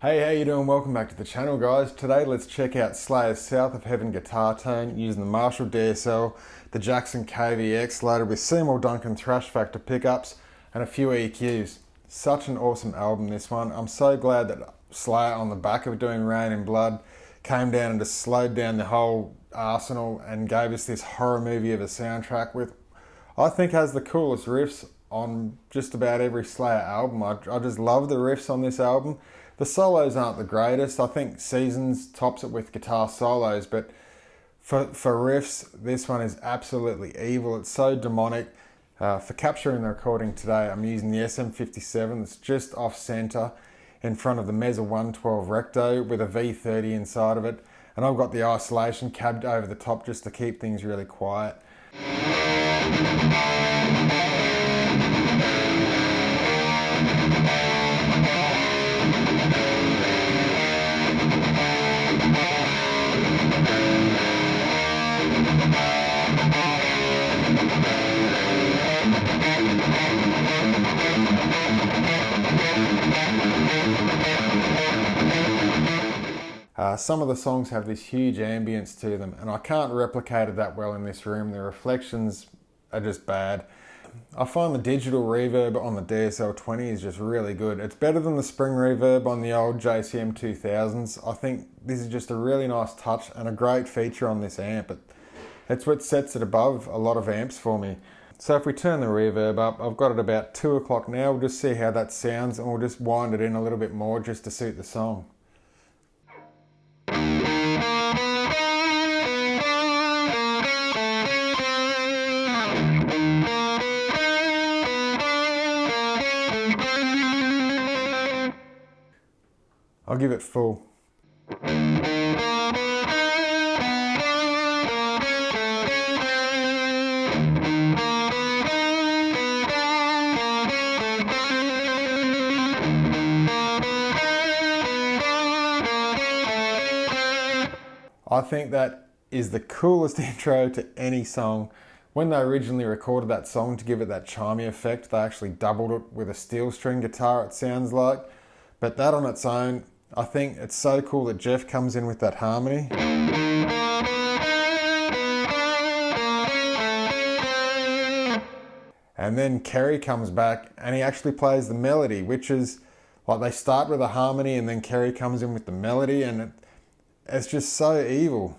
Hey, how you doing? Welcome back to the channel, guys. Today let's check out Slayer's South of Heaven guitar tone using the Marshall DSL, the Jackson KVX loaded with Seymour Duncan Thrash Factor pickups and a few EQs. Such an awesome album, this one. I'm so glad that Slayer, on the back of doing Rain in Blood, came down and just slowed down the whole arsenal and gave us this horror movie of a soundtrack with, I think, has the coolest riffs on just about every Slayer album. I just love the riffs on this album. The solos aren't the greatest. I think Seasons tops it with guitar solos, but for riffs, this one is absolutely evil. It's so demonic. For capturing the recording today, I'm using the SM57 that's just off center in front of the Mezza 112 Recto with a V30 inside of it. And I've got the isolation cabbed over the top just to keep things really quiet. Some of the songs have this huge ambience to them, and I can't replicate it that well in this room. The reflections are just bad. I find the digital reverb on the DSL20 is just really good. It's better than the spring reverb on the old JCM 2000s. I think this is just a really nice touch and a great feature on this amp. It's what sets it above a lot of amps for me. So if we turn the reverb up, I've got it about 2 o'clock now. We'll just see how that sounds and we'll just wind it in a little bit more just to suit the song. I'll give it full. I think that is the coolest intro to any song. When they originally recorded that song to give it that chimey effect, they actually doubled it with a steel string guitar, it sounds like. But that on its own, I think it's so cool that Jeff comes in with that harmony. And then Kerry comes back and he actually plays the melody, which is like they start with a harmony and then Kerry comes in with the melody, and it's just so evil.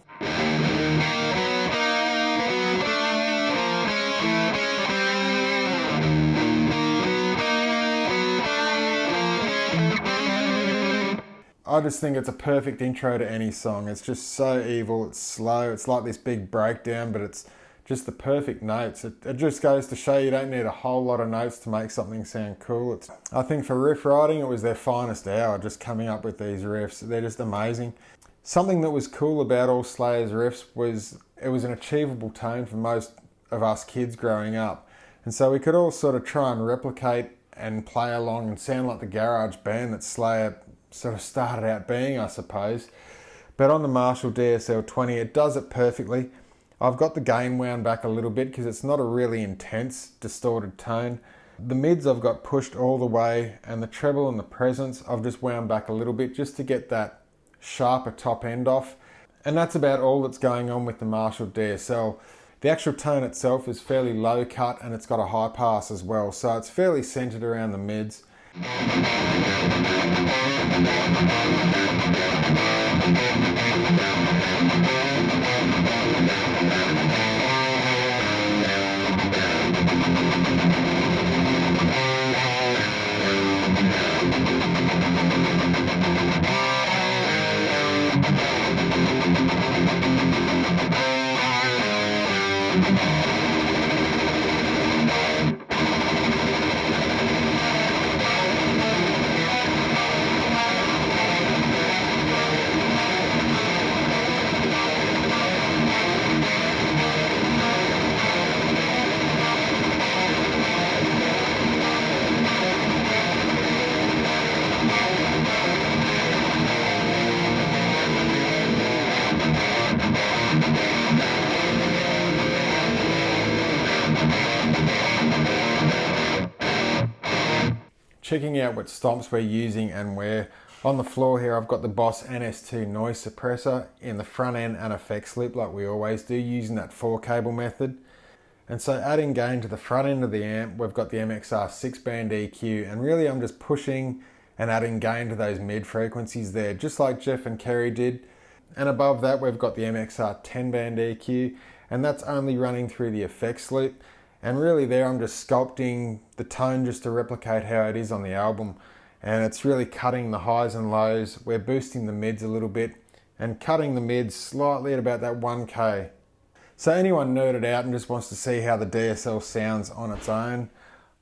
I just think it's a perfect intro to any song. It's just so evil, it's slow, it's like this big breakdown, but it's just the perfect notes. It just goes to show you don't need a whole lot of notes to make something sound cool. I think for riff writing, it was their finest hour, just coming up with these riffs. They're just amazing. Something that was cool about all Slayer's riffs was it was an achievable tone for most of us kids growing up. And so we could all sort of try and replicate and play along and sound like the garage band that Slayer sort of started out being, I suppose. But on the Marshall DSL20, it does it perfectly. I've got the gain wound back a little bit because it's not a really intense, distorted tone. The mids I've got pushed all the way, and the treble and the presence I've just wound back a little bit just to get that sharper top end off. And that's about all that's going on with the Marshall DSL. The actual tone itself is fairly low cut and it's got a high pass as well, so it's fairly centered around the mids. checking out what stomps we're using and where. On the floor here, I've got the Boss NS2 noise suppressor in the front end and effects loop like we always do, using that 4-cable method. And so adding gain to the front end of the amp, we've got the MXR 6-band EQ, and really I'm just pushing and adding gain to those mid frequencies there, just like Jeff and Kerry did. And above that, we've got the MXR 10-band EQ, and that's only running through the effects loop. And really there I'm just sculpting the tone just to replicate how it is on the album. And it's really cutting the highs and lows. We're boosting the mids a little bit and cutting the mids slightly at about that 1K. So anyone nerded out and just wants to see how the DSL sounds on its own,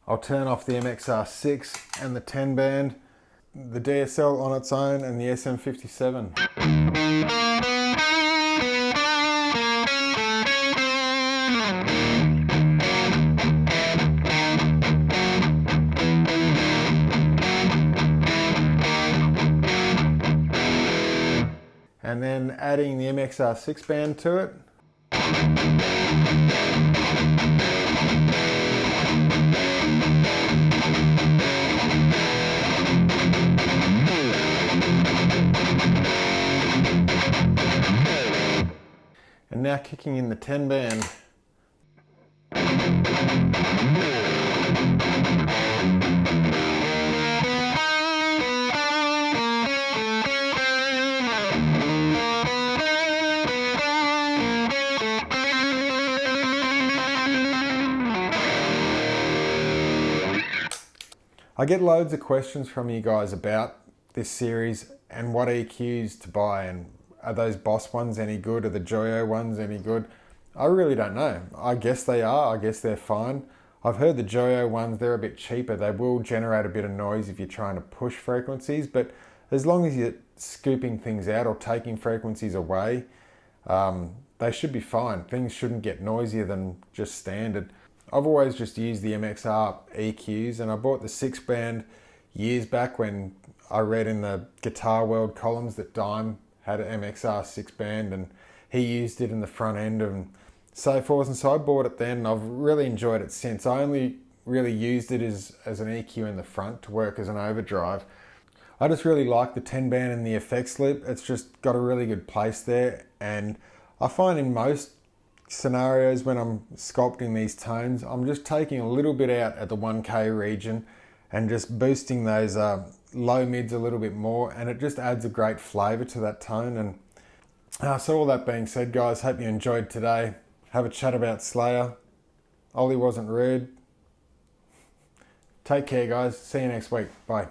I'll turn off the MXR6 and the 10 band, the DSL on its own, and the SM57. And then adding the MXR 6-band to it. And now kicking in the 10-band. I get loads of questions from you guys about this series and what EQs to buy, and are those Boss ones any good? Are the Joyo ones any good? I really don't know. I guess they are. I guess they're fine. I've heard the Joyo ones, they're a bit cheaper. They will generate a bit of noise if you're trying to push frequencies, but as long as you're scooping things out or taking frequencies away, they should be fine. Things shouldn't get noisier than just standard. I've always just used the MXR EQs, and I bought the 6-band years back when I read in the Guitar World columns that Dime had an MXR 6-band and he used it in the front end and so forth, and so I bought it then and I've really enjoyed it since. I only really used it as an EQ in the front to work as an overdrive. I just really like the 10-band and the effects loop. It's just got a really good place there, and I find in most scenarios when I'm sculpting these tones, I'm just taking a little bit out at the 1K region and just boosting those low mids a little bit more, and it just adds a great flavour to that tone. And so all that being said, guys, hope you enjoyed today. Have a chat about Slayer. Ollie wasn't rude. Take care, guys. See you next week. Bye.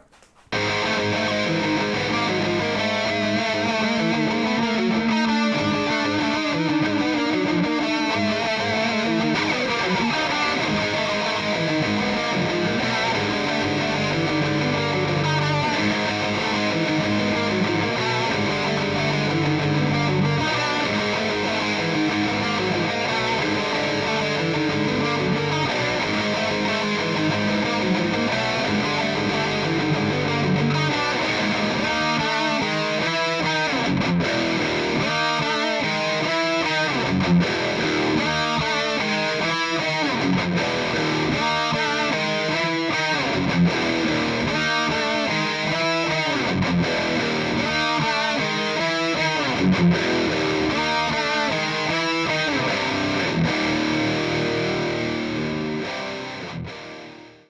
Thank you.